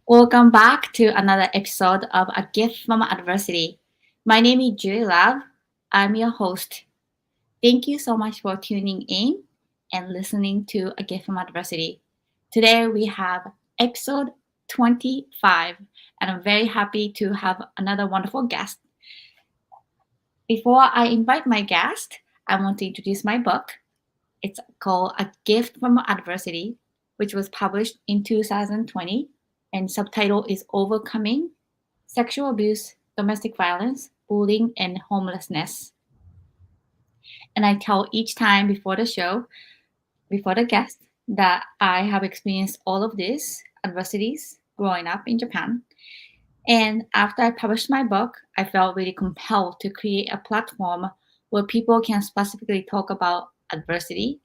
Welcome back to another episode of A Gift from Adversity. My name is Juri. I'm your host. Thank you so much for tuning in and listening to A Gift from Adversity. Today we have episode 25, and I'm very happy to have another wonderful guest. Before I invite my guest, I want to introduce my book. It's called A Gift from Adversity, which was published in 2020, and subtitle is Overcoming Sexual Abuse, Domestic Violence, Bullying, and Homelessness. And I tell each time before the show, before the guest, that I have experienced all of these adversities growing up in Japan. And after I published my book, I felt really compelled to create a platform where people can specifically talk about adversity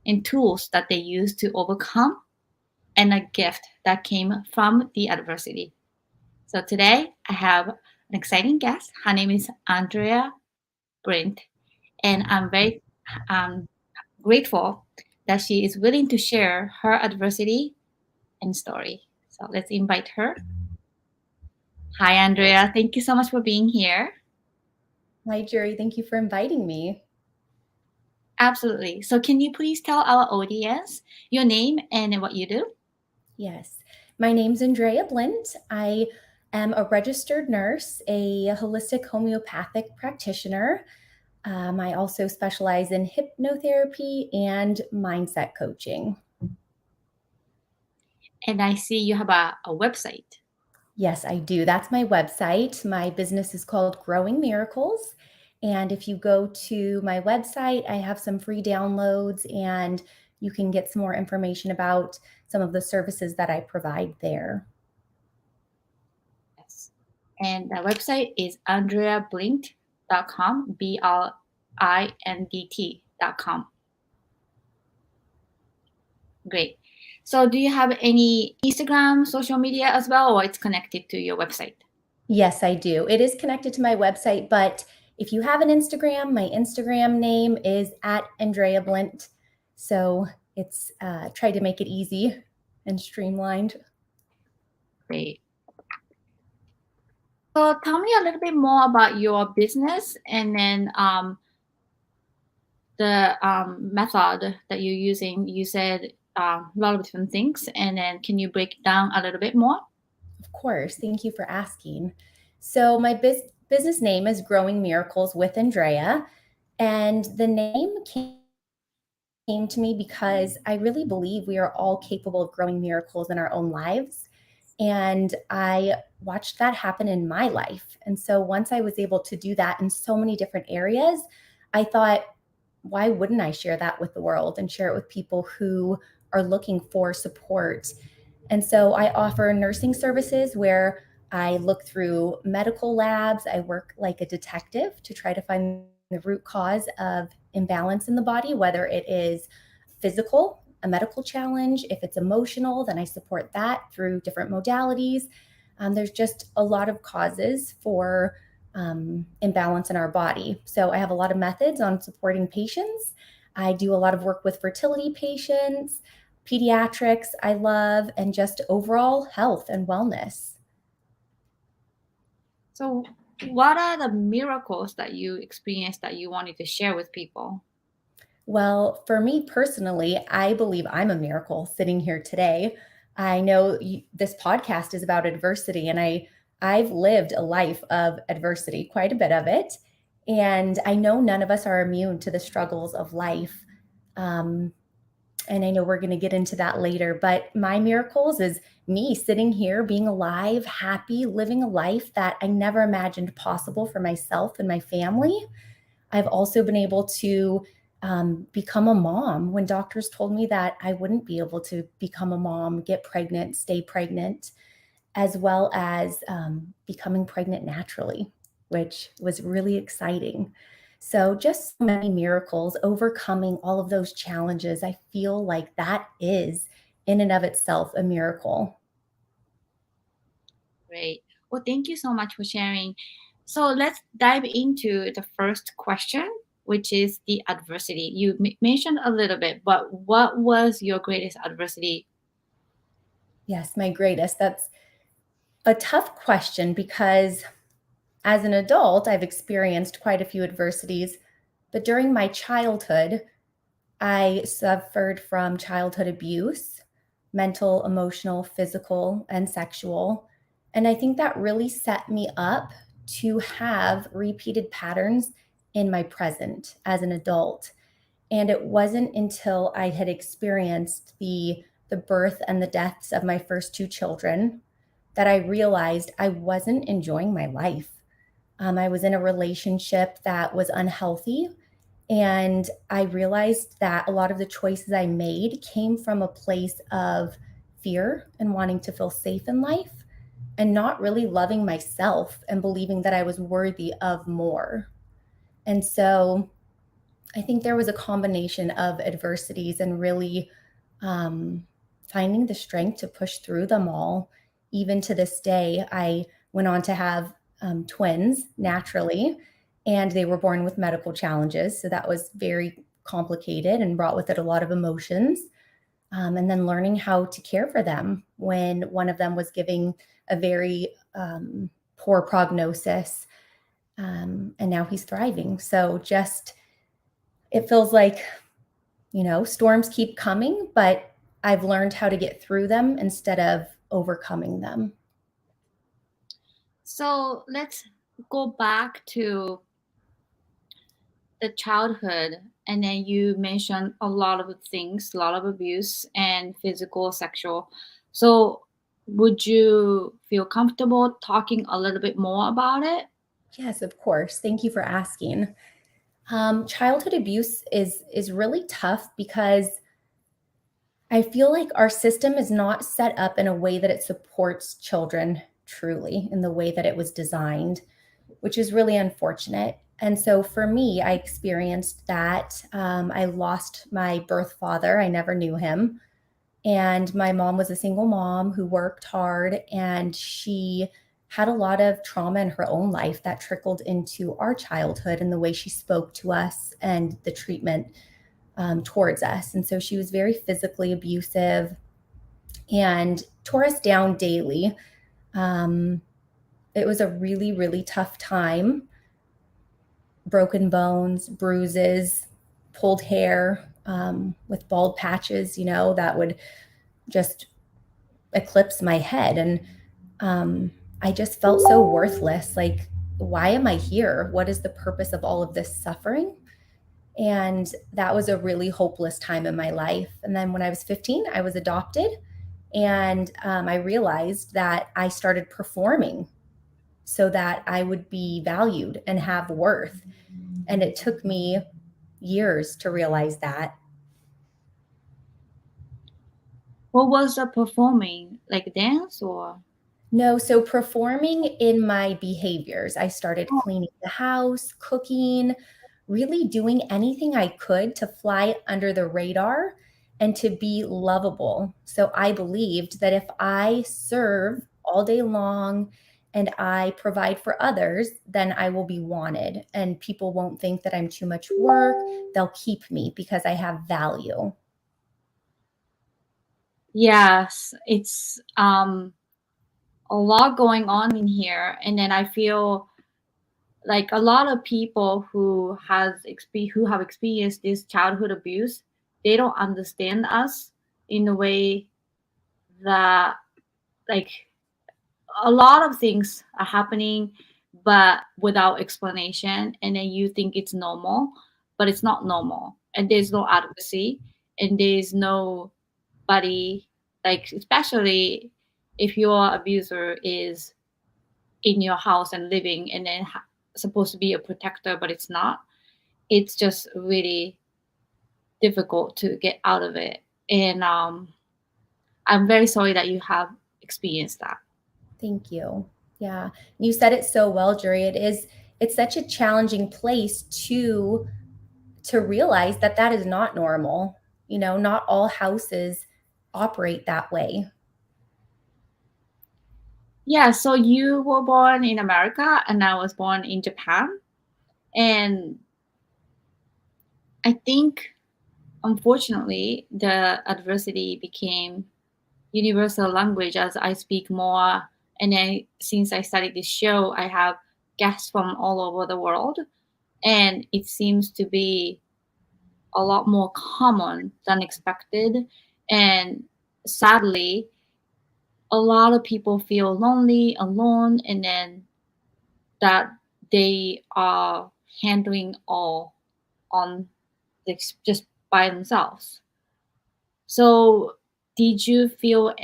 and tools that they use to overcome and a gift that came from the adversity. So today I have an exciting guest. Her name is Andrea Blindt, and I'm very um, grateful that she is willing to share her adversity and story. So let's invite her. Hi, Andrea. Thank you so much for being here. Hi, Juri. Thank you for inviting me. Absolutely. So, can you please tell our audience your name and what you do? Yes, my name's Andrea Blindt. I am a registered nurse, a holistic homeopathic practitioner. I also specialize in hypnotherapy and mindset coaching. And I see you have a website. Yes, I do. That's my website. My business is called Growing Miracles. And if you go to my website, I have some free downloads and you can get some more information about some of the services that I provide there. Yes. And the website is andreablindt.com, BLINDT.com. Great. So, do you have any Instagram, social media as well, or it's connected to your website? Yes, I do. It is connected to my website, but if you have an Instagram, my Instagram name is at Andrea Blindt. So it's try to make it easy and streamlined. Great. So, tell me a little bit more about your business and then the method that you're using. You said a lot of different things, and then can you break it down a little bit more? Of course. Thank you for asking. So my business name is Growing Miracles with Andrea. And the name came to me because I really believe we are all capable of growing miracles in our own lives. And I watched that happen in my life. And so once I was able to do that in so many different areas, I thought, why wouldn't I share that with the world and share it with people who are looking for support? And so I offer nursing services where I look through medical labs. I work like a detective to try to find the root cause of imbalance in the body, whether it is physical, a medical challenge. If it's emotional, then I support that through different modalities. There's just a lot of causes for imbalance in our body. So I have a lot of methods on supporting patients. I do a lot of work with fertility patients, pediatrics, I love, and just overall health and wellness. So, what are the miracles that you experienced that you wanted to share with people? Well, for me personally, I believe I'm a miracle sitting here today. I know this podcast is about adversity, and I've lived a life of adversity, quite a bit of it. And I know none of us are immune to the struggles of life. Um, and I know we're going to get into that later, but my miracles is me sitting here, being alive, happy, living a life that I never imagined possible for myself and my family. I've also been able to become a mom when doctors told me that I wouldn't be able to become a mom, get pregnant, stay pregnant, as well as becoming pregnant naturally, which was really exciting. So, just so many miracles, overcoming all of those challenges. I feel like that is, in and of itself, a miracle. Great. Well, thank you so much for sharing. So, let's dive into the first question, which is the adversity. You mentioned a little bit, but what was your greatest adversity? Yes, my greatest. That's a tough question because as an adult, I've experienced quite a few adversities, but during my childhood, I suffered from childhood abuse, mental, emotional, physical, and sexual. And I think that really set me up to have repeated patterns in my present as an adult. And it wasn't until I had experienced the birth and the deaths of my first two children that I realized I wasn't enjoying my life. I was in a relationship that was unhealthy, and I realized that a lot of the choices I made came from a place of fear and wanting to feel safe in life and not really loving myself and believing that I was worthy of more. And so I think there was a combination of adversities and really um, finding the strength to push through them all. Even to this day, I went on to have twins naturally, and they were born with medical challenges. So that was very complicated and brought with it a lot of emotions. And then learning how to care for them when one of them was giving a very poor prognosis. And now he's thriving. So just, it feels like, storms keep coming, but I've learned how to get through them instead of overcoming them. So let's go back to the childhood, and then you mentioned a lot of things, a lot of abuse and physical, sexual. So would you feel comfortable talking a little bit more about it? Yes, of course. Thank you for asking. Childhood abuse is really tough because I feel like our system is not set up in a way that it supports children truly in the way that it was designed, which is really unfortunate. And so for me, I experienced that. I lost my birth father. I never knew him. And my mom was a single mom who worked hard, and she had a lot of trauma in her own life that trickled into our childhood and the way she spoke to us and the treatment towards us. And so she was very physically abusive and tore us down daily. Um, it was a really, really tough time. Broken bones, bruises, pulled hair with bald patches, that would just eclipse my head. And I just felt so worthless. Like, why am I here? What is the purpose of all of this suffering? And that was a really hopeless time in my life. And then when I was 15, I was adopted. And I realized that I started performing so that I would be valued and have worth. And it took me years to realize that. What was the performing, like dance or? No, so performing in my behaviors, I started cleaning the house, cooking, really doing anything I could to fly under the radar and to be lovable. So I believed that if I serve all day long and I provide for others, then I will be wanted and people won't think that I'm too much work. They'll keep me because I have value. Yes, it's a lot going on in here, and then I feel like a lot of people who have experienced this childhood abuse, they don't understand us in a way that, like, a lot of things are happening but without explanation, and then you think it's normal, but it's not normal, and there's no advocacy, and there's nobody, like, especially if your abuser is in your house and living, and then supposed to be a protector but it's not. It's just really difficult to get out of it, and I'm very sorry that you have experienced that. Thank you. Yeah. You said it so well, Juri. It's such a challenging place to realize that that is not normal. Not all houses operate that way. Yeah, so you were born in America and I was born in Japan. And I think, unfortunately, the adversity became universal language as I speak more. And then since I started this show, I have guests from all over the world. And it seems to be a lot more common than expected. And sadly, a lot of people feel lonely, alone, and then that they are handling all on just by themselves. So, did you feel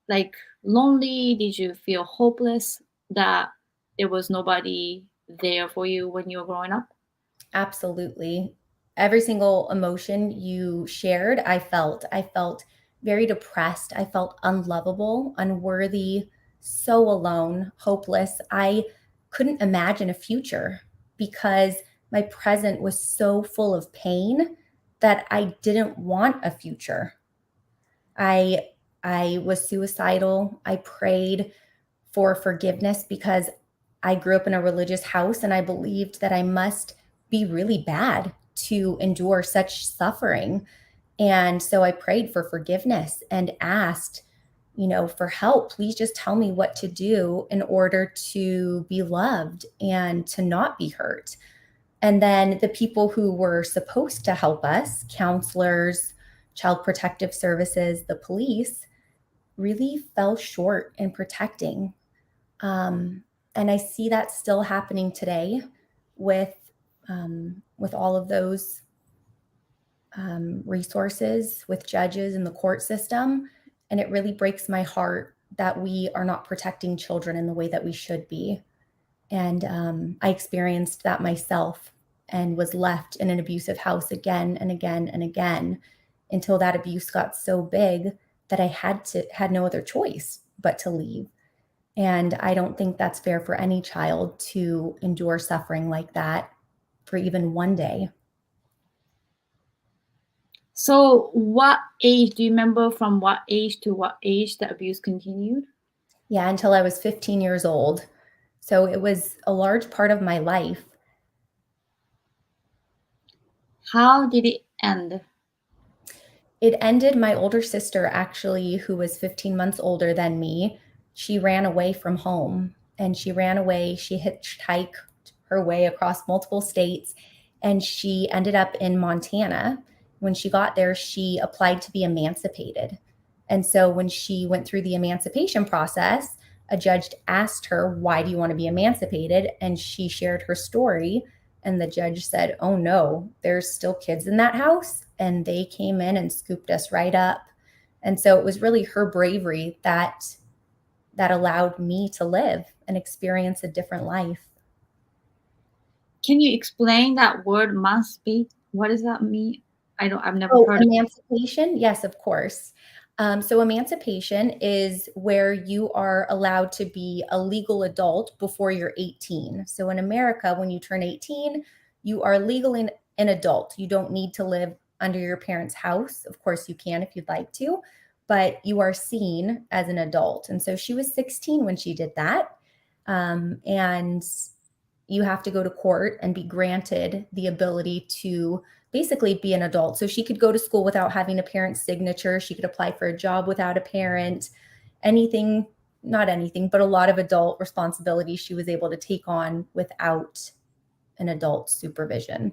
like lonely? Did you feel hopeless that there was nobody there for you when you were growing up? Absolutely. Every single emotion you shared, I felt. I felt very depressed. I felt unlovable, unworthy, so alone, hopeless. I couldn't imagine a future because my present was so full of pain that I didn't want a future. I I was suicidal. I prayed for forgiveness because I grew up in a religious house and I believed that I must be really bad to endure such suffering. And so I prayed for forgiveness and asked, for help. Please just tell me what to do in order to be loved and to not be hurt. And then the people who were supposed to help us, counselors, child protective services, the police, really fell short in protecting. um, and I see that still happening today with all of those resources with judges in the court system. And it really breaks my heart that we are not protecting children in the way that we should be. And I experienced that myself and was left in an abusive house again and again and again until that abuse got so big that I had no other choice but to leave. And I don't think that's fair for any child to endure suffering like that for even one day. So, what age do you remember from what age to what age the abuse continued? Yeah, until I was 15 years old. So it was a large part of my life. How did it end? It ended my older sister, actually, who was 15 months older than me. She ran away from home and she ran away. She hitchhiked her way across multiple states and she ended up in Montana. When she got there, she applied to be emancipated. And so when she went through the emancipation process, a judge asked her, "Why do you want to be emancipated?" And she shared her story. And the judge said, "Oh no, there's still kids in that house." And they came in and scooped us right up. And so it was really her bravery that allowed me to live and experience a different life. Can you explain that word must be? What does that mean? I've never Oh, heard of it. emancipation? Yes, of course. So emancipation is where you are allowed to be a legal adult before you're 18. So in America, when you turn 18, you are legally an adult. You don't need to live under your parents' house. Of course, you can if you'd like to, but you are seen as an adult. And so she was 16 when she did that. And you have to go to court and be granted the ability to basically be an adult. So she could go to school without having a parent's signature. She could apply for a job without a parent, anything, not anything, but a lot of adult responsibilities she was able to take on without an adult supervision.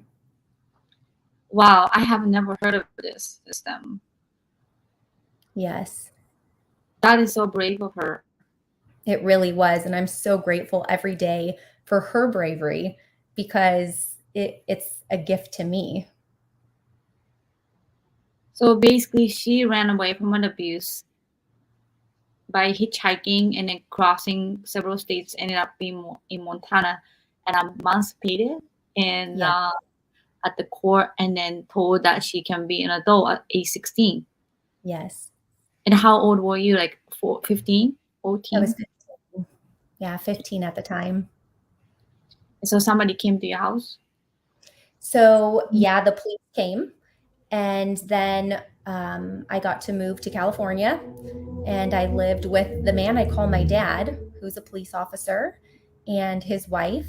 Wow, I have never heard of this system. Yes, That is so brave of her. it really was. And I'm so grateful every day for her bravery because it's a gift to me. So basically, she ran away from an abuse by hitchhiking and then crossing several states, ended up being in Montana, and emancipated and Yeah, at the court, and then told that she can be an adult at age 16. yes. And how old were you? Like 15, I was 14? 15. Yeah, 15 at the time. So somebody came to your house? So, yeah, the police came, and then I got to move to California, and I lived with the man I call my dad, who's a police officer, and his wife,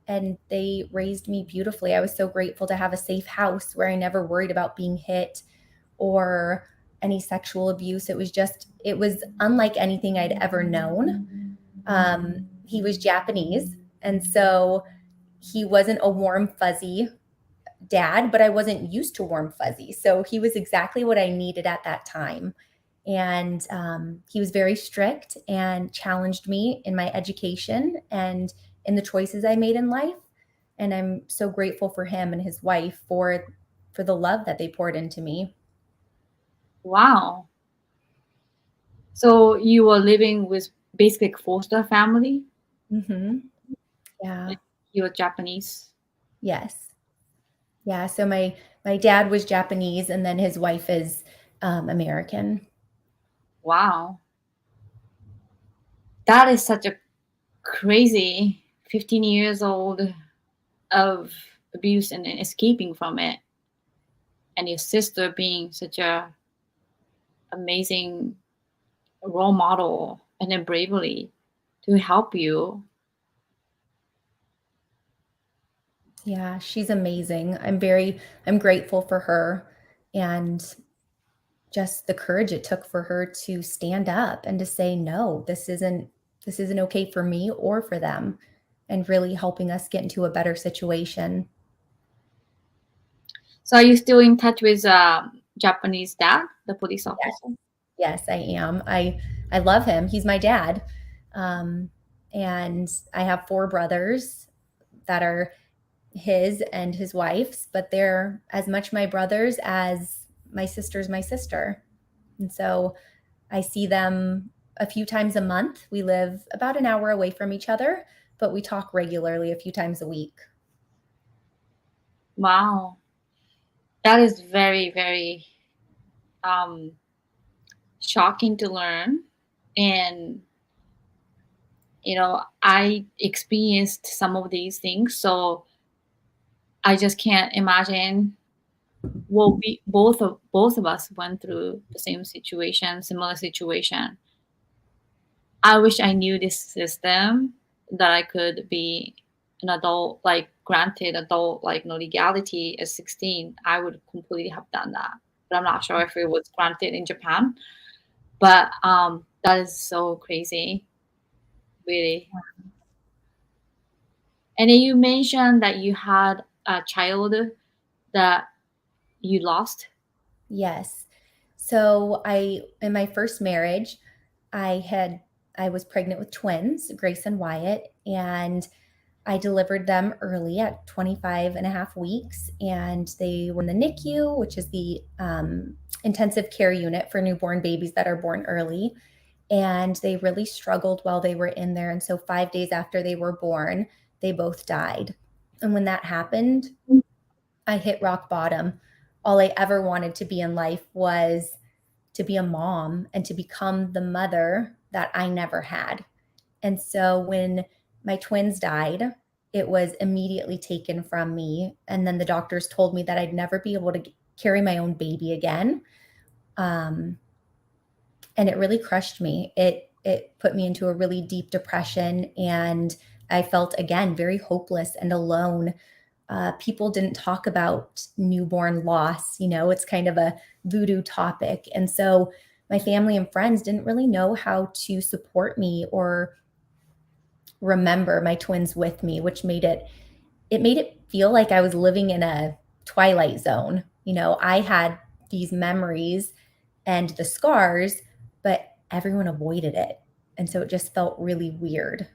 and they raised me beautifully. I was so grateful to have a safe house where I never worried about being hit or any sexual abuse. It was unlike anything I'd ever known. He was Japanese, and so he wasn't a warm, fuzzy dad, but I wasn't used to warm, fuzzy. So he was exactly what I needed at that time. And he was very strict and challenged me in my education and in the choices I made in life. And I'm so grateful for him and his wife for the love that they poured into me. Wow. So you were living with basically foster family? Mm-hmm. Yeah. Like you're Japanese? Yes. Yeah. So my dad was Japanese, and then his wife is American. Wow. That is such a crazy 15 years old of abuse and then escaping from it. And your sister being such a amazing role model and then bravery to help you. Yeah, she's amazing. I'm grateful for her and just the courage it took for her to stand up and to say, no, this isn't okay for me or for them, and really helping us get into a better situation. So are you still in touch with Japanese dad, the police Yes, officer? yes, I am. I love him. He's my dad. Um, and I have four brothers that are his and his wife's, but they're as much my brothers as my sister's my sister. And so I see them a few times a month. We live about an hour away from each other, but we talk regularly a few times a week. Wow. That is very, very um, shocking to learn. And, I experienced some of these things. So I just can't imagine. Well, we both of us went through the same situation, similar situation. I wish I knew this system that I could be an adult, like granted adult, like no legality at 16. I would completely have done that, but I'm not sure if it was granted in Japan. But that is so crazy, really. And then you mentioned that you had a child that you lost. Yes. So in my first marriage, I had, I was pregnant with twins, Grace and Wyatt, and I delivered them early at 25 and a half weeks, and they were in the NICU, which is the intensive care unit for newborn babies that are born early. And they really struggled while they were in there. And so 5 days after they were born, they both died. And when that happened, I hit rock bottom. All I ever wanted to be in life was to be a mom and to become the mother that I never had. And so when my twins died, it was immediately taken from me. And then the doctors told me that I'd never be able to carry my own baby again. Um, and it really crushed me. It put me into a really deep depression, and I felt again very hopeless and alone. People didn't talk about newborn loss. It's kind of a voodoo topic. And so my family and friends didn't really know how to support me or remember my twins with me, which made it feel like I was living in a twilight zone. I had these memories and the scars, but everyone avoided it. And so it just felt really weird.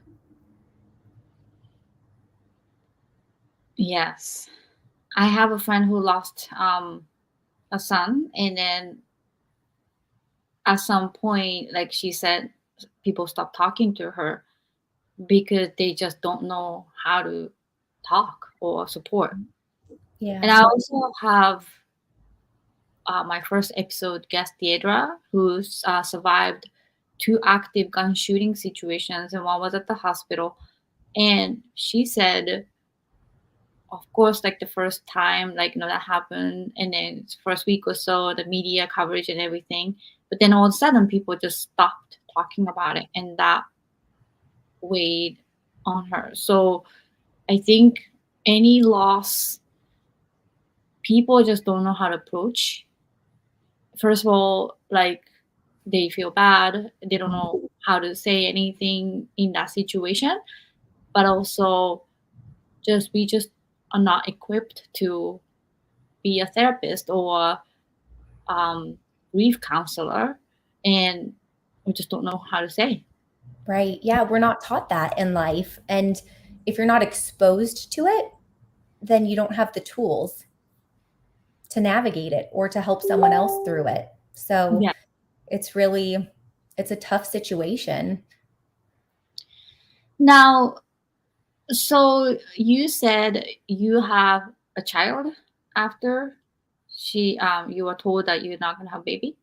Yes. I have a friend who lost a son, and then at some point, like she said, people stop talking to her because they just don't know how to talk or support. And Yeah. I also have my first episode guest Deidra, who's survived two active gun shooting situations, and one was at the hospital. And she said, of course, like the first time, like that happened, and then first week or so, the media coverage and everything. But then all of a sudden, people just stopped talking about it, and that weighed on her. So I think any loss, people just don't know how to approach first of all, like they feel bad, they don't know how to say anything in that situation, but also just we just are not equipped to be a therapist or grief counselor, and we just don't know how to say. Right. Yeah, we're not taught that in life. And if you're not exposed to it, then you don't have the tools to navigate it or to help someone else through it. So Yeah. it's really it's a tough situation. Now, so you said you have a child after you were told that you're not gonna have a baby.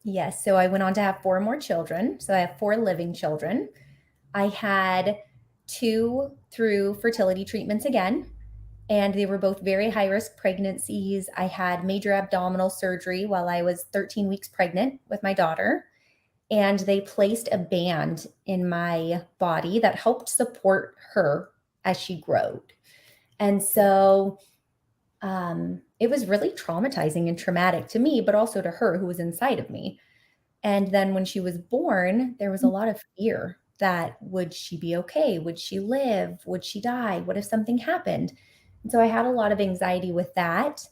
Yes, so I went on to have 4 more children. So I have 4 living children. I had 2 through fertility treatments again, and they were both very high risk pregnancies. I had major abdominal surgery while I was 13 weeks pregnant with my daughter, and they placed a band in my body that helped support her as she growed. And so it was really traumatizing and traumatic to me, but also to her who was inside of me. And then when she was born, there was a lot of fear that would she be okay? Would she live? Would she die? What if something happened? And so I had a lot of anxiety with that.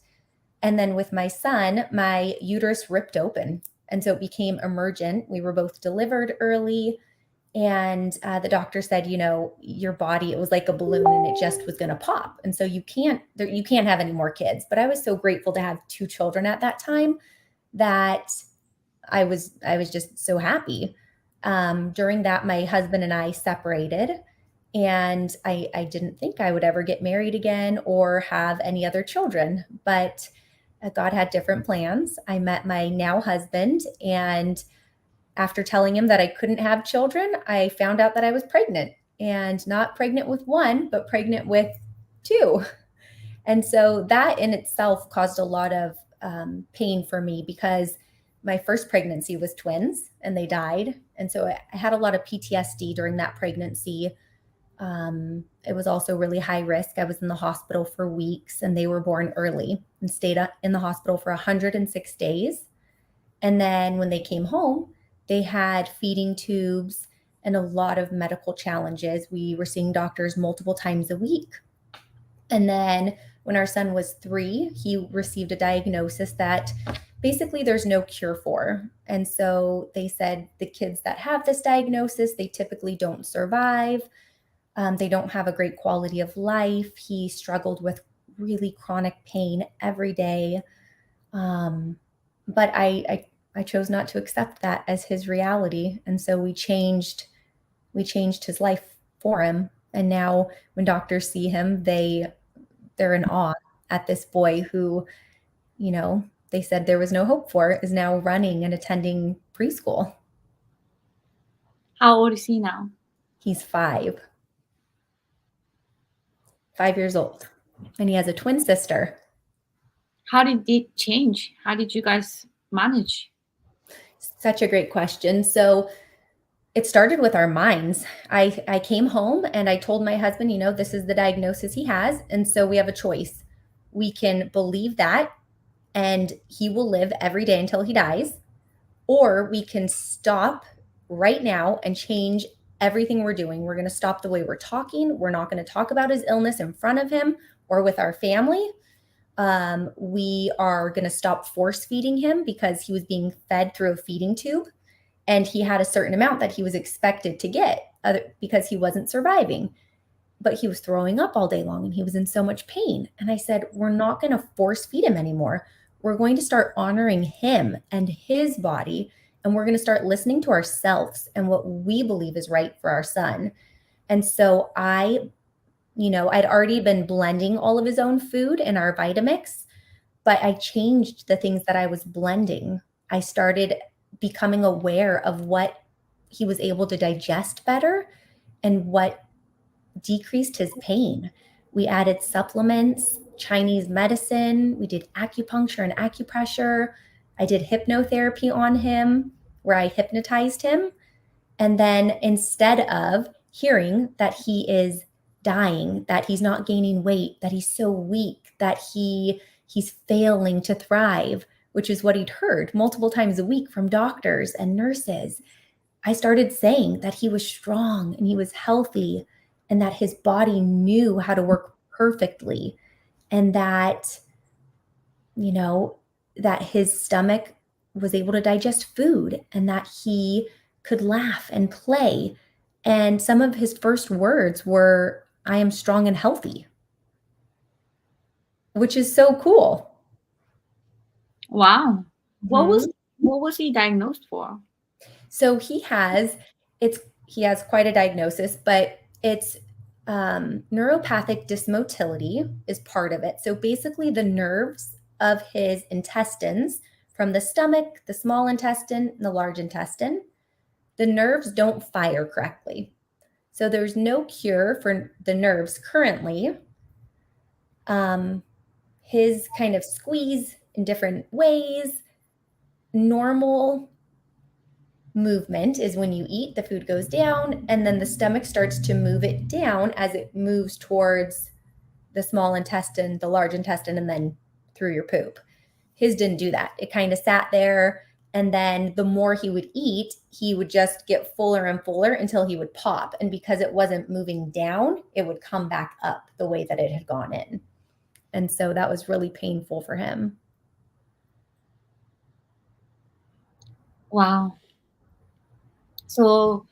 And then with my son, my uterus ripped open. And so it became emergent. We were both delivered early. And the doctor said, your body, it was like a balloon and it just was going to pop. And so you can't have any more kids. But I was so grateful to have 2 children at that time that I was just so happy. During that, my husband and I separated, and I didn't think I would ever get married again or have any other children, but God had different plans. I met my now husband, and after telling him that I couldn't have children, I found out that I was pregnant, and not pregnant with 1, but pregnant with 2. And so that in itself caused a lot of pain for me because my first pregnancy was twins and they died. And so I had a lot of PTSD during that pregnancy. It was also really high risk. I was in the hospital for weeks and they were born early and stayed in the hospital for 106 days. And then when they came home, they had feeding tubes and a lot of medical challenges. We were seeing doctors multiple times a week. And then when our son was 3, he received a diagnosis that basically there's no cure for. And so they said the kids that have this diagnosis, they typically don't survive. They don't have a great quality of life. He struggled with really chronic pain every day. But I chose not to accept that as his reality. And so we changed his life for him. And now when doctors see him, they're in awe at this boy who, they said there was no hope for, is now running and attending preschool. How old is he now? He's 5 years old, and he has a twin sister. How did it change? How did you guys manage? Such a great question. So it started with our minds. I came home and I told my husband, this is the diagnosis he has. And so we have a choice. We can believe that and he will live every day until he dies, or we can stop right now and change everything we're doing. We're going to stop the way we're talking. We're not going to talk about his illness in front of him or with our family. We are going to stop force feeding him because he was being fed through a feeding tube. And he had a certain amount that he was expected to get because he wasn't surviving. But he was throwing up all day long and he was in so much pain. And I said, we're not going to force feed him anymore. We're going to start honoring him and his body. And we're going to start listening to ourselves and what we believe is right for our son. And so I'd already been blending all of his own food in our Vitamix, but I changed the things that I was blending. I started becoming aware of what he was able to digest better and what decreased his pain. We added supplements, Chinese medicine, we did acupuncture and acupressure. I did hypnotherapy on him where I hypnotized him. And then instead of hearing that he is dying, that he's not gaining weight, that he's so weak, that he's failing to thrive, which is what he'd heard multiple times a week from doctors and nurses, I started saying that he was strong and he was healthy and that his body knew how to work perfectly, and that, you know, that his stomach was able to digest food and that he could laugh and play. And some of his first words were, I am strong and healthy, which is so cool. Wow. What was Mhm. what was he diagnosed for? So he has quite a diagnosis, but it's neuropathic dysmotility is part of it. So basically, the nerves of his intestines, from the stomach, the small intestine, and the large intestine, the nerves don't fire correctly. So there's no cure for the nerves currently. His kind of squeeze in different ways. Normal movement is when you eat, the food goes down, and then the stomach starts to move it down as it moves towards the small intestine, the large intestine, and then through your poop. His didn't do that. It kind of sat there, and then the more he would eat, he would just get fuller and fuller until he would pop. And because it wasn't moving down, it would come back up the way that it had gone in. And so that was really painful for him. Wow. So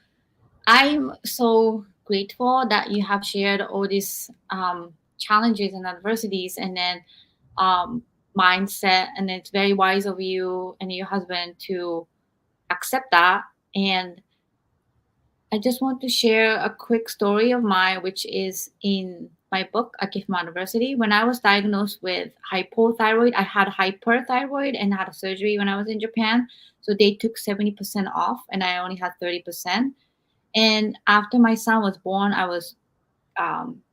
I'm so grateful that you have shared all these challenges and adversities, and then um, mindset, and it's very wise of you and your husband to accept that. And I just want to share a quick story of mine, which is in my book, A Gift from Adversity. When I was diagnosed with hypothyroid, I had hyperthyroid and had a surgery when I was in Japan. So they took 70% off, and I only had 30%. And after my son was born, I was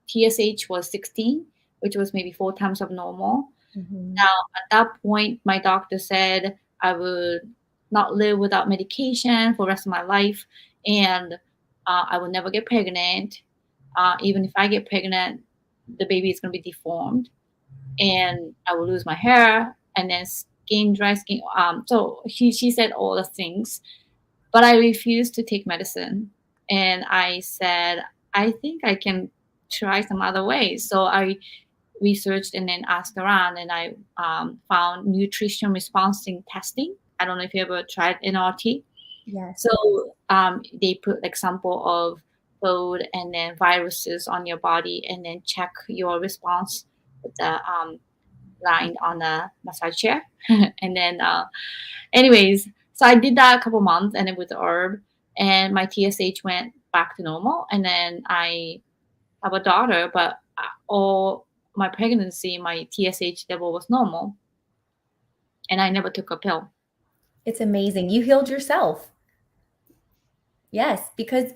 TSH was 16, which was maybe 4 times of normal. Mm-hmm. Now, at that point, my doctor said I would not live without medication for the rest of my life, and I would never get pregnant. Even if I get pregnant, the baby is going to be deformed, and I will lose my hair, and then skin, dry skin. So she said all the things, but I refused to take medicine, and I said I think I can try some other ways. So I researched and then asked around, and I found nutrition responding testing. I don't know if you ever tried NRT. Yes. So they put like sample of food and then viruses on your body, and then check your response with the line on the massage chair. And then, anyways, so I did that a couple months, and then with the herb, and my TSH went back to normal. And then I have a daughter, but all my pregnancy, my TSH level was normal, and I never took a pill. It's amazing. You healed yourself. Yes, because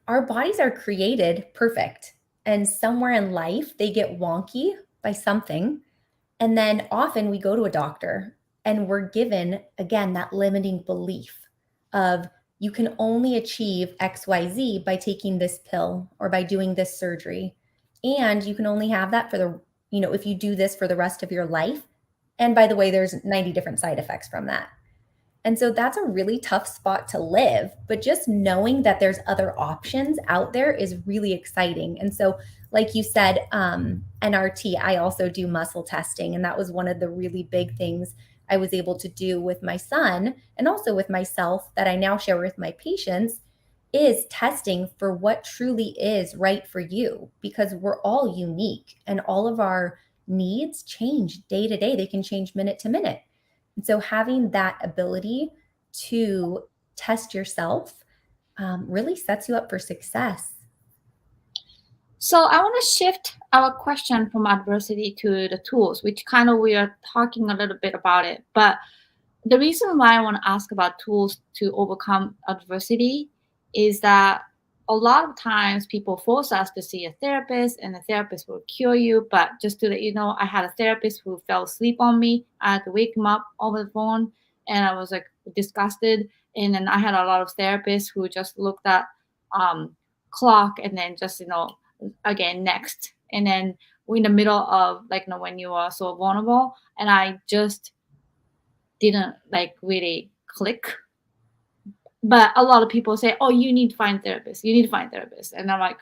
our bodies are created perfect. And somewhere in life, they get wonky by something. And then often we go to a doctor and we're given, again, that limiting belief of you can only achieve XYZ by taking this pill or by doing this surgery. And you can only have that for if you do this for the rest of your life. And by the way, there's 90 different side effects from that. And so that's a really tough spot to live. But just knowing that there's other options out there is really exciting. And so, like you said, NRT, I also do muscle testing. And that was one of the really big things I was able to do with my son and also with myself that I now share with my patients is testing for what truly is right for you, because we're all unique and all of our needs change day to day. They can change minute to minute. And so having that ability to test yourself really sets you up for success. So I want to shift our question from adversity to the tools, which kind of we are talking a little bit about it. But the reason why I want to ask about tools to overcome adversity is that a lot of times people force us to see a therapist, and the therapist will cure you. But just to let you know, I had a therapist who fell asleep on me. I had to wake him up over the phone, and I was like disgusted. And then I had a lot of therapists who just looked at clock, and then just again next, and then we're in the middle of like when you are so vulnerable, and I just didn't like really click. But a lot of people say, "Oh, you need to find therapist. You need to find therapist." And I'm like,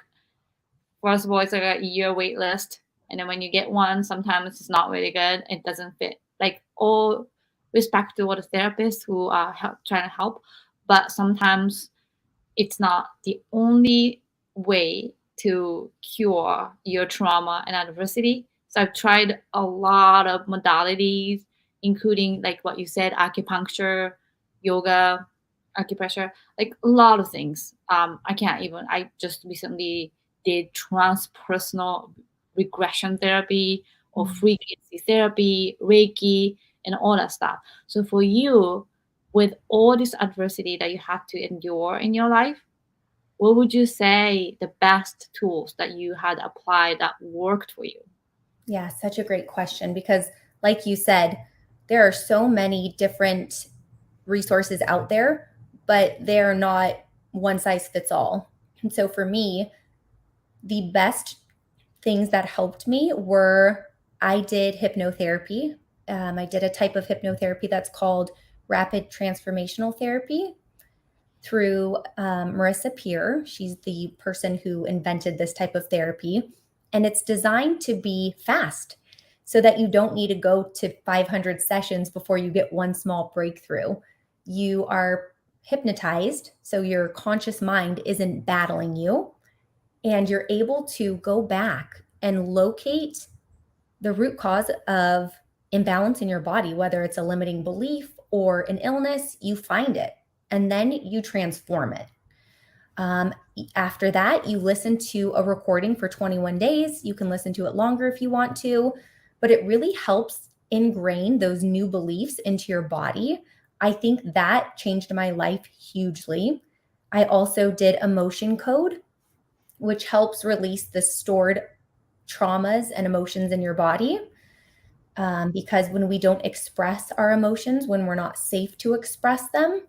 first of all, it's like a year wait list, and then when you get one, sometimes it's not really good. It doesn't fit. Like all respect to all the therapists who are trying to help, but sometimes it's not the only way to cure your trauma and adversity. So I've tried a lot of modalities, including like what you said, acupuncture, yoga, acupressure, like a lot of things. I can't even. I just recently did transpersonal regression therapy or frequency therapy, Reiki, and all that stuff. So for you, with all this adversity that you had to endure in your life, what would you say the best tools that you had applied that worked for you? Yeah, such a great question because, like you said, there are so many different resources out there, but they're not one size fits all. And so for me, the best things that helped me were I did hypnotherapy. I did a type of hypnotherapy that's called rapid transformational therapy through Marissa Peer. She's the person who invented this type of therapy. And it's designed to be fast so that you don't need to go to 500 sessions before you get one small breakthrough. You are hypnotized, so your conscious mind isn't battling you, and you're able to go back and locate the root cause of imbalance in your body, whether it's a limiting belief or an illness. You find it and then you transform it. After that, you listen to a recording for 21 days. You can listen to it longer if you want to, but it really helps ingrain those new beliefs into your body. I think that changed my life hugely. I also did emotion code, which helps release the stored traumas and emotions in your body. Because when we don't express our emotions, when we're not safe to express them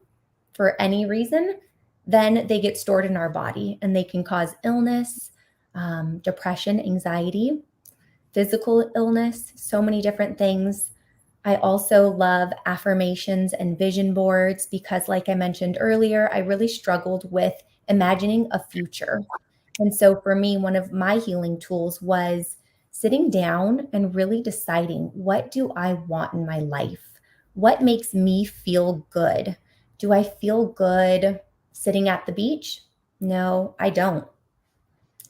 for any reason, then they get stored in our body and they can cause illness, depression, anxiety, physical illness, so many different things. I also love affirmations and vision boards because, like I mentioned earlier, I really struggled with imagining a future. And so for me, one of my healing tools was sitting down and really deciding, what do I want in my life? What makes me feel good? Do I feel good sitting at the beach? No, I don't.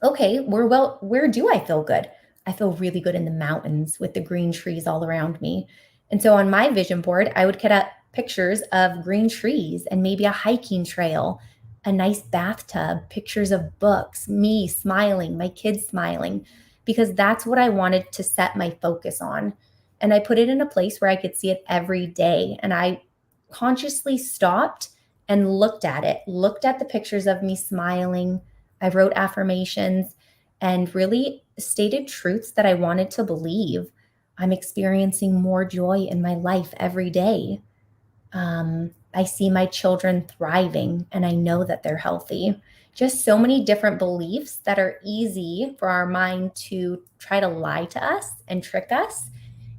Okay, where do I feel good? I feel really good in the mountains with the green trees all around me. And so on my vision board, I would cut out pictures of green trees and maybe a hiking trail, a nice bathtub, pictures of books, me smiling, my kids smiling, because that's what I wanted to set my focus on. And I put it in a place where I could see it every day. And I consciously stopped and looked at it, looked at the pictures of me smiling. I wrote affirmations and really stated truths that I wanted to believe. I'm experiencing more joy in my life every day. I see my children thriving and I know that they're healthy. Just so many different beliefs that are easy for our mind to try to lie to us and trick us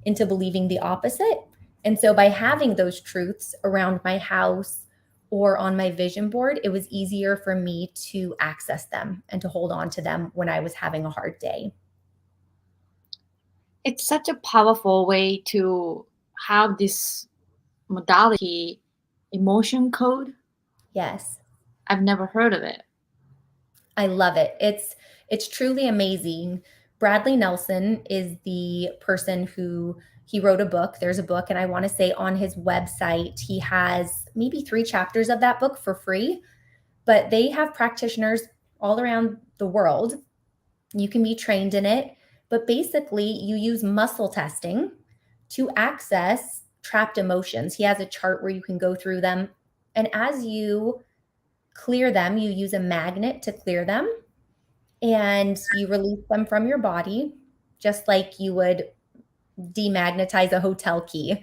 into believing the opposite. And so by having those truths around my house or on my vision board, it was easier for me to access them and to hold on to them when I was having a hard day. It's such a powerful way to have this modality, emotion code. Yes. I've never heard of it. I love it. It's truly amazing. Bradley Nelson is the person who he wrote a book. There's a book, and I want to say on his website, he has maybe 3 chapters of that book for free, but they have practitioners all around the world. You can be trained in it, but basically you use muscle testing to access trapped emotions. He has a chart where you can go through them, and as you clear them, you use a magnet to clear them and you release them from your body, just like you would demagnetize a hotel key,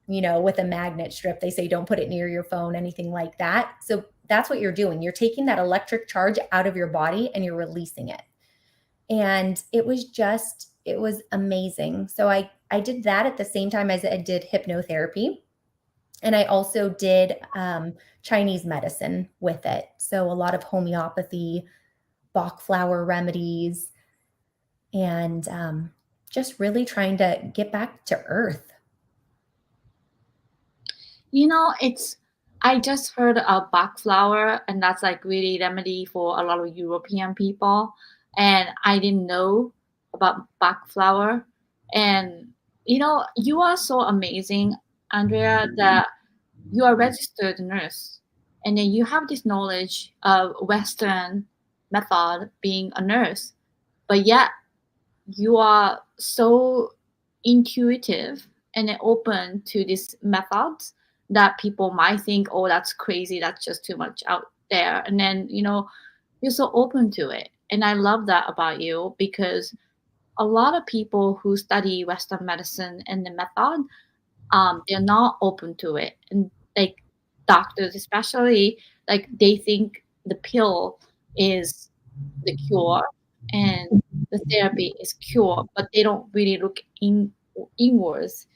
with a magnet strip. They say don't put it near your phone, anything like that. So that's what you're doing. You're taking that electric charge out of your body and you're releasing it. And it was amazing. So I did that at the same time as I did hypnotherapy. And I also did Chinese medicine with it. So a lot of homeopathy, Bach flower remedies, and just really trying to get back to earth. It's I just heard of Bach flower, and that's like really remedy for a lot of European people. And I didn't know about Bach flower. And you are so amazing, Andrea, that you are a registered nurse, and then you have this knowledge of Western method being a nurse, but yet you are so intuitive and open to these methods that people might think, oh, that's crazy, that's just too much out there. And then, you're so open to it. And I love that about you, because a lot of people who study Western medicine and the method, they're not open to it. And like doctors, especially, like they think the pill is the cure and the therapy is cure, but they don't really look inwards.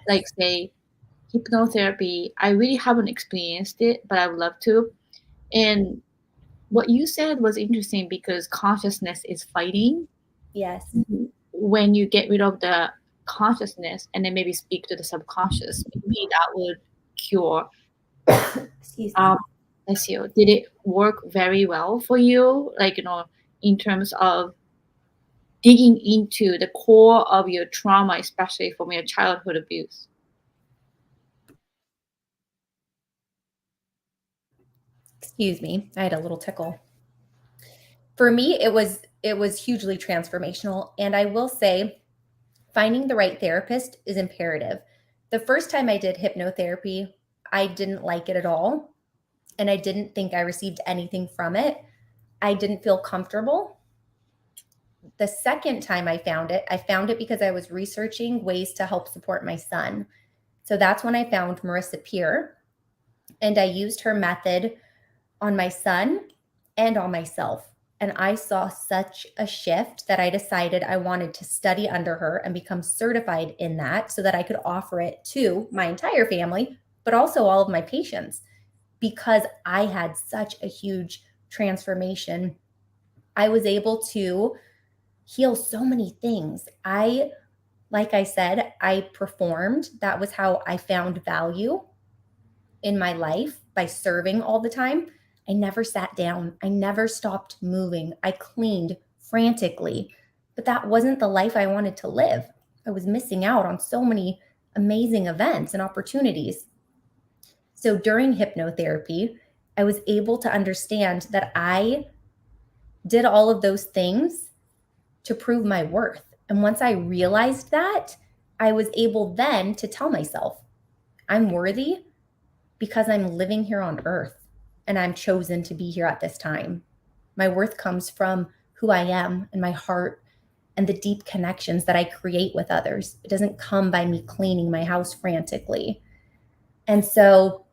Like Yes. say hypnotherapy, I really haven't experienced it, but I would love to. And what you said was interesting, because consciousness is fighting. Yes. When you get rid of the consciousness and then maybe speak to the subconscious, maybe that would cure. Excuse me. um bless you. Did it work very well for you, like, in terms of digging into the core of your trauma, especially from your childhood abuse? Excuse me. I had a little tickle. For me, it was hugely transformational, and I will say finding the right therapist is imperative. The first time I did hypnotherapy, I didn't like it at all, and I didn't think I received anything from it. I didn't feel comfortable. The second time I found it because I was researching ways to help support my son. So that's when I found Marissa Peer, and I used her method on my son and on myself. And I saw such a shift that I decided I wanted to study under her and become certified in that so that I could offer it to my entire family, but also all of my patients, because I had such a huge transformation. I was able to heal so many things. Like I said, I performed. That was how I found value in my life, by serving all the time. I never sat down. I never stopped moving. I cleaned frantically, but that wasn't the life I wanted to live. I was missing out on so many amazing events and opportunities. So during hypnotherapy, I was able to understand that I did all of those things to prove my worth. And once I realized that, I was able then to tell myself, I'm worthy because I'm living here on earth and I'm chosen to be here at this time. My worth comes from who I am and my heart and the deep connections that I create with others. It doesn't come by me cleaning my house frantically. And so,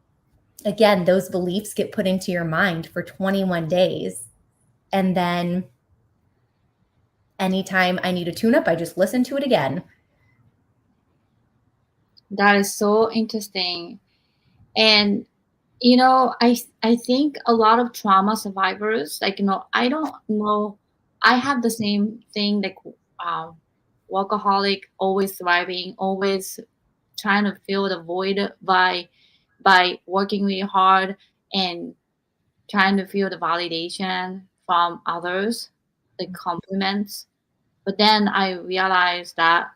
again, those beliefs get put into your mind for 21 days. And then anytime I need a tune up, I just listen to it again. That is so interesting. And I think a lot of trauma survivors, like, I don't know, I have the same thing, like, um workaholic, always thriving, always trying to fill the void by working really hard and trying to feel the validation from others, the compliments. But then I realized that,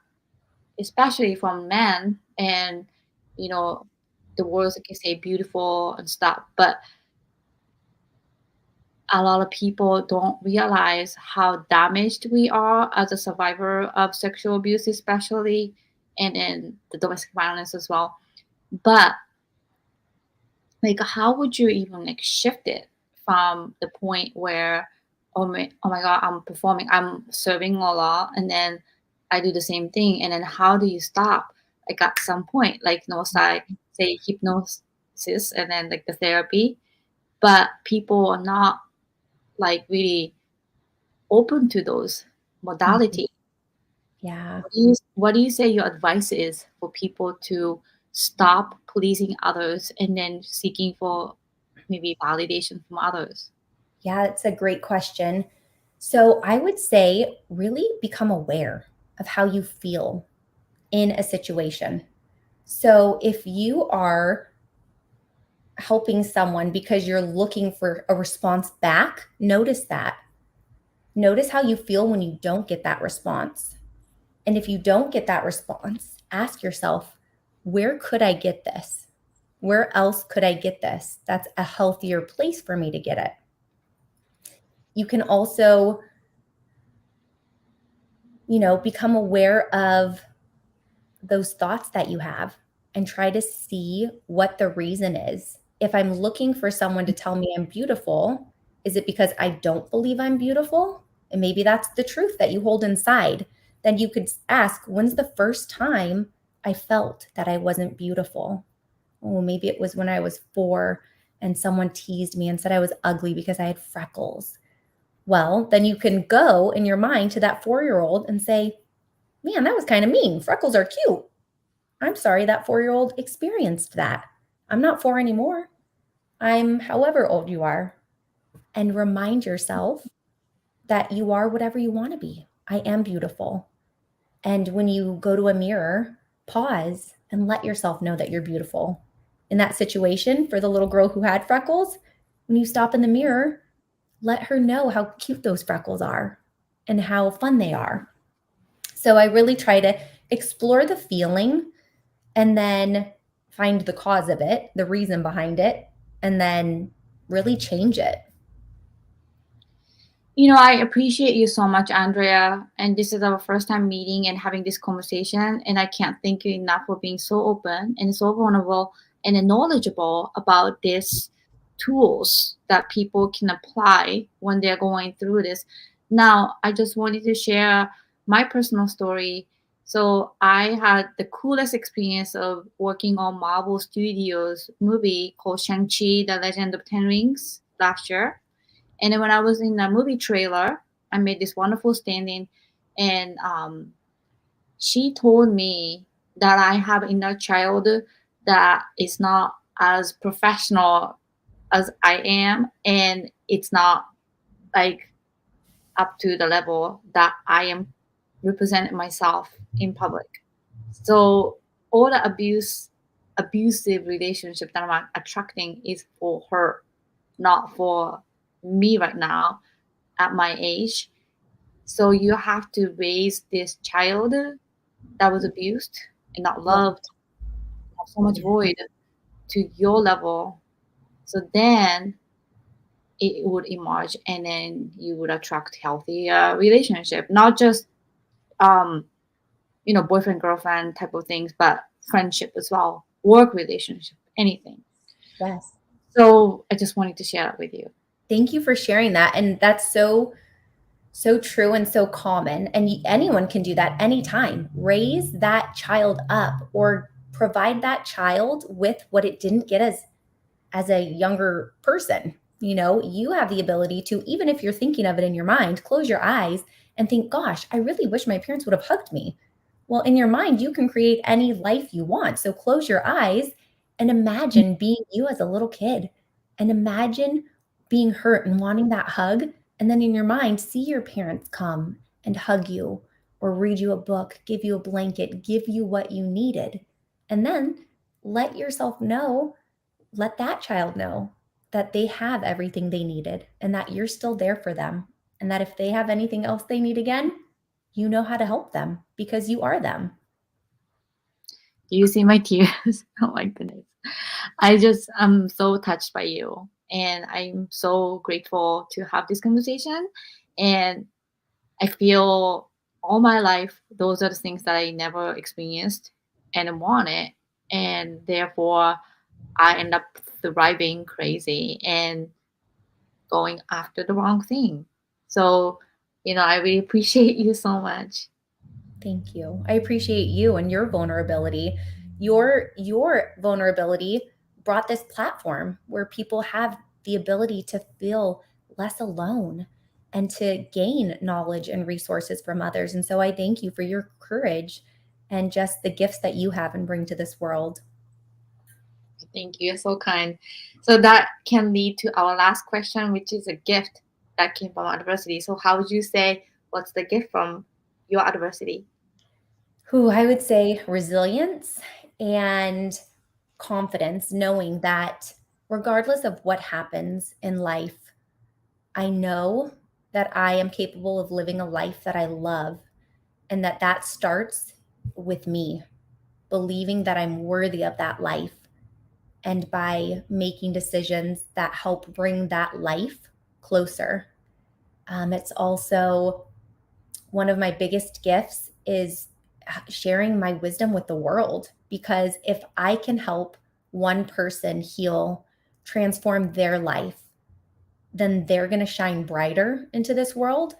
especially from men, and you know the words can say beautiful and stuff, but a lot of people don't realize how damaged we are as a survivor of sexual abuse, especially, and in the domestic violence as well. But like, how would you even like shift it from the point where, oh my god, I'm performing, I'm serving a lot, and then I do the same thing, and then how do you stop, like, at some point, like, say hypnosis and then like the therapy, but people are not like really open to those Mhm. modalities. Yeah. What do you say your advice is for people to stop pleasing others and then seeking for maybe validation from others? Yeah, it's a great question. So I would say really become aware of how you feel in a situation. So if you are helping someone because you're looking for a response back, notice that. Notice how you feel when you don't get that response. And if you don't get that response, ask yourself, where could I get this? Where else could I get this? That's a healthier place for me to get it. You can also, become aware of those thoughts that you have and try to see what the reason is. If I'm looking for someone to tell me I'm beautiful, is it because I don't believe I'm beautiful? And maybe that's the truth that you hold inside. Then you could ask, when's the first time I felt that I wasn't beautiful? Oh, maybe it was when I was 4 and someone teased me and said I was ugly because I had freckles. Well, then you can go in your mind to that 4-year-old and say, man, that was kind of mean. Freckles are cute. I'm sorry that 4-year-old experienced that. I'm not 4 anymore. I'm however old you are. And remind yourself that you are whatever you want to be. I am beautiful. And when you go to a mirror, pause and let yourself know that you're beautiful. In that situation, for the little girl who had freckles, when you stop in the mirror, let her know how cute those freckles are and how fun they are. So I really try to explore the feeling and then find the cause of it, the reason behind it, and then really change it. I appreciate you so much, Andrea. And this is our first time meeting and having this conversation. And I can't thank you enough for being so open and so vulnerable and knowledgeable about these tools that people can apply when they're going through this. Now, I just wanted to share my personal story. So I had the coolest experience of working on Marvel Studios movie called Shang-Chi, The Legend of Ten Rings last year. And then when I was in the movie trailer, I made this wonderful stand-in, and she told me that I have inner child that is not as professional as I am, and it's not like up to the level that I am representing myself in public. So all the abusive relationship that I'm attracting is for her, not for me right now at my age. So you have to raise this child that was abused and not Yeah. loved, have so much void to your level. So then it would emerge, and then you would attract healthy relationship, not just um, boyfriend girlfriend type of things, but friendship as well, work relationship, anything. Yes. So I just wanted to share that with you. Thank you for sharing that. And that's so true and so common. And anyone can do that anytime. Raise that child up or provide that child with what it didn't get as a younger person. You have the ability to, even if you're thinking of it in your mind, close your eyes and think, gosh, I really wish my parents would have hugged me. Well, in your mind, you can create any life you want. So close your eyes and imagine being you as a little kid and imagine being hurt and wanting that hug. And then in your mind, see your parents come and hug you or read you a book, give you a blanket, give you what you needed. And then let yourself know, let that child know that they have everything they needed and that you're still there for them. And that if they have anything else they need again, you know how to help them because you are them. Do you see my tears? Oh my goodness. I'm so touched by you. And I'm so grateful to have this conversation. And I feel all my life, those are the things that I never experienced and wanted. And therefore, I end up thriving crazy and going after the wrong thing. So, I really appreciate you so much. Thank you. I appreciate you and your vulnerability. Your vulnerability brought this platform where people have the ability to feel less alone and to gain knowledge and resources from others. And so I thank you for your courage and just the gifts that you have and bring to this world. Thank you. You're so kind. So that can lead to our last question, which is a gift that came from adversity. So how would you say what's the gift from your adversity? Who I would say resilience and confidence, knowing that regardless of what happens in life, I know that I am capable of living a life that I love, and that starts with me believing that I'm worthy of that life, and by making decisions that help bring that life closer. It's also one of my biggest gifts is sharing my wisdom with the world, because if I can help one person heal, transform their life, then they're going to shine brighter into this world,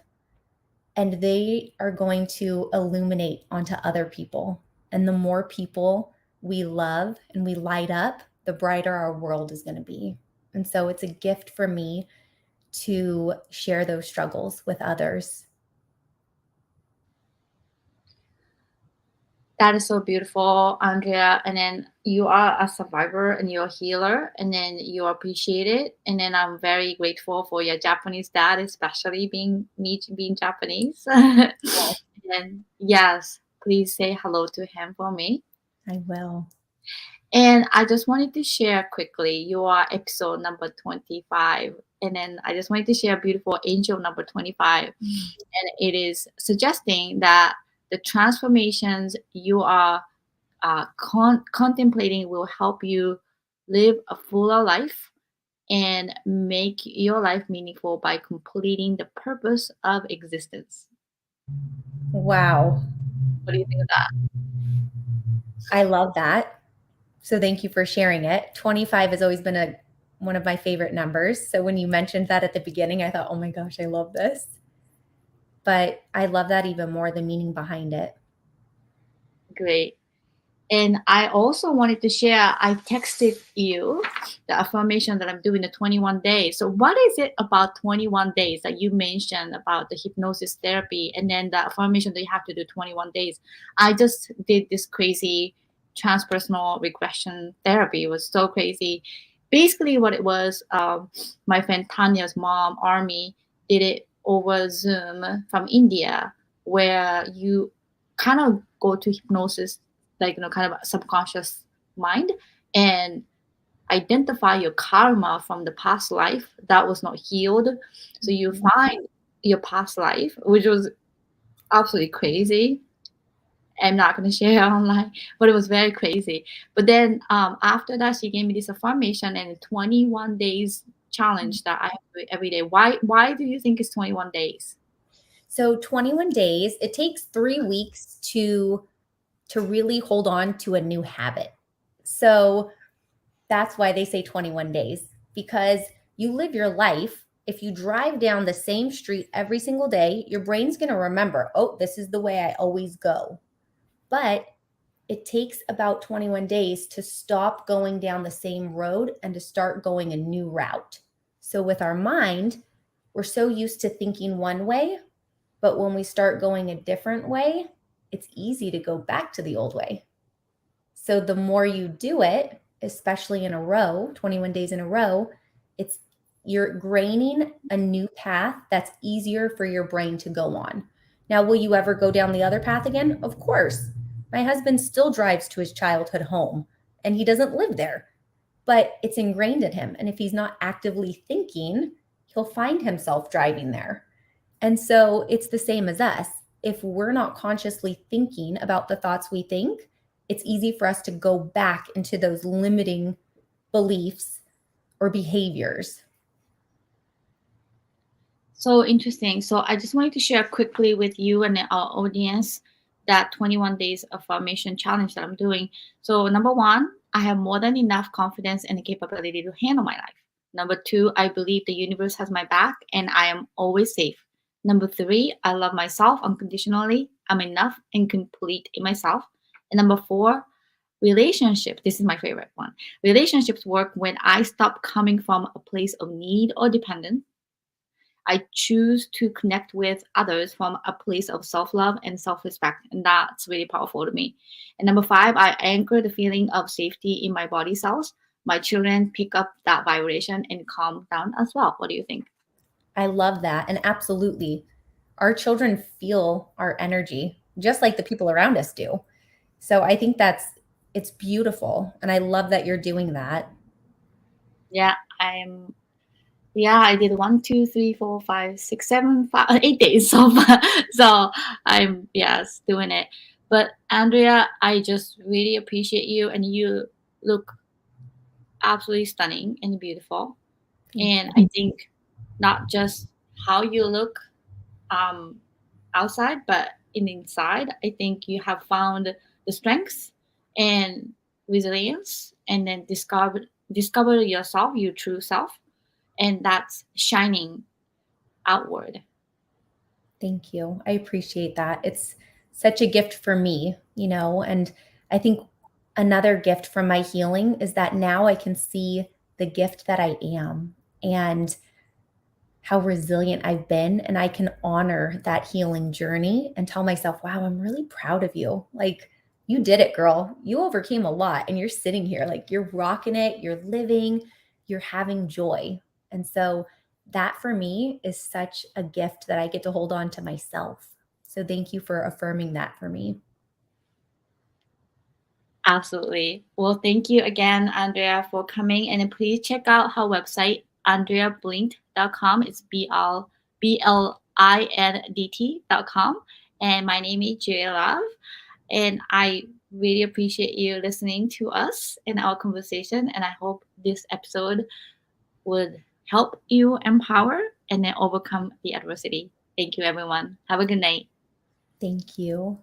and they are going to illuminate onto other people. And the more people we love and we light up, the brighter our world is going to be. And so it's a gift for me to share those struggles with others. That is so beautiful, Andrea. And then you are a survivor and you're a healer, and then you appreciate it. And then I'm very grateful for your Japanese dad, especially being me being Japanese. And yes, please say hello to him for me. I will. And I just wanted to share quickly, you are episode number 25. And then I just wanted to share beautiful angel number 25. And it is suggesting that the transformations you are contemplating will help you live a fuller life and make your life meaningful by completing the purpose of existence. Wow. What do you think of that? I love that. So thank you for sharing it. 25 has always been one of my favorite numbers. So when you mentioned that at the beginning, I thought, oh my gosh, I love this. But I love that even more, the meaning behind it. Great. And I also wanted to share, I texted you the affirmation that I'm doing the 21 days. So what is it about 21 days that you mentioned about the hypnosis therapy and then the affirmation that you have to do 21 days? I just did this crazy transpersonal regression therapy. It was so crazy. Basically what it was, my friend Tanya's mom, Army, did it over Zoom from India, where you kind of go to hypnosis, like, kind of a subconscious mind, and identify your karma from the past life that was not healed. So you find your past life, which was absolutely crazy. I'm not going to share online, but it was very crazy. But then after that, she gave me this affirmation and a 21 days challenge that I have to do every day. Why do you think it's 21 days? So 21 days, it takes 3 weeks to really hold on to a new habit. So that's why they say 21 days, because you live your life. If you drive down the same street every single day, your brain's going to remember, oh, this is the way I always go. But it takes about 21 days to stop going down the same road and to start going a new route. So with our mind, we're so used to thinking one way, but when we start going a different way, it's easy to go back to the old way. So the more you do it, especially in a row, 21 days in a row, you're graining a new path that's easier for your brain to go on. Now, will you ever go down the other path again? Of course. My husband still drives to his childhood home and he doesn't live there, but it's ingrained in him. And if he's not actively thinking, he'll find himself driving there. And so it's the same as us. If we're not consciously thinking about the thoughts we think, it's easy for us to go back into those limiting beliefs or behaviors. So interesting. So I just wanted to share quickly with you and our audience that 21 days affirmation challenge that I'm doing. So number one, I have more than enough confidence and the capability to handle my life. Number two, I believe the universe has my back and I am always safe. Number three, I love myself unconditionally. I'm enough and complete in myself. And number four, relationship. This is my favorite one. Relationships work when I stop coming from a place of need or dependence. I choose to connect with others from a place of self love and self respect. And that's really powerful to me. And number five, I anchor the feeling of safety in my body cells. my children pick up that vibration and calm down as well. What do you think? I love that. And absolutely, our children feel our energy just like the people around us do. So I think it's beautiful. And I love that you're doing that. Yeah, I did 8 days so far. So I'm, yes, doing it. But Andrea, I just really appreciate you, and you look absolutely stunning and beautiful. Thank And you. I think not just how you look um, outside, but inside, I think you have found the strengths and resilience, and then discover yourself, your true self, and that's shining outward. Thank you. I appreciate that. It's such a gift for me, and I think another gift from my healing is that now I can see the gift that I am and how resilient I've been. And I can honor that healing journey and tell myself, wow, I'm really proud of you. Like, you did it, girl. You overcame a lot and you're sitting here, like, you're rocking it, you're living, you're having joy. And so, that for me is such a gift that I get to hold on to myself. So, thank you for affirming that for me. Absolutely. Well, thank you again, Andrea, for coming. And please check out her website, andreablindt.com. It's BLINDT.com. And my name is Juri Love. And I really appreciate you listening to us in our conversation. And I hope this episode would help you empower and then overcome the adversity. Thank you, everyone. Have a good night. Thank you.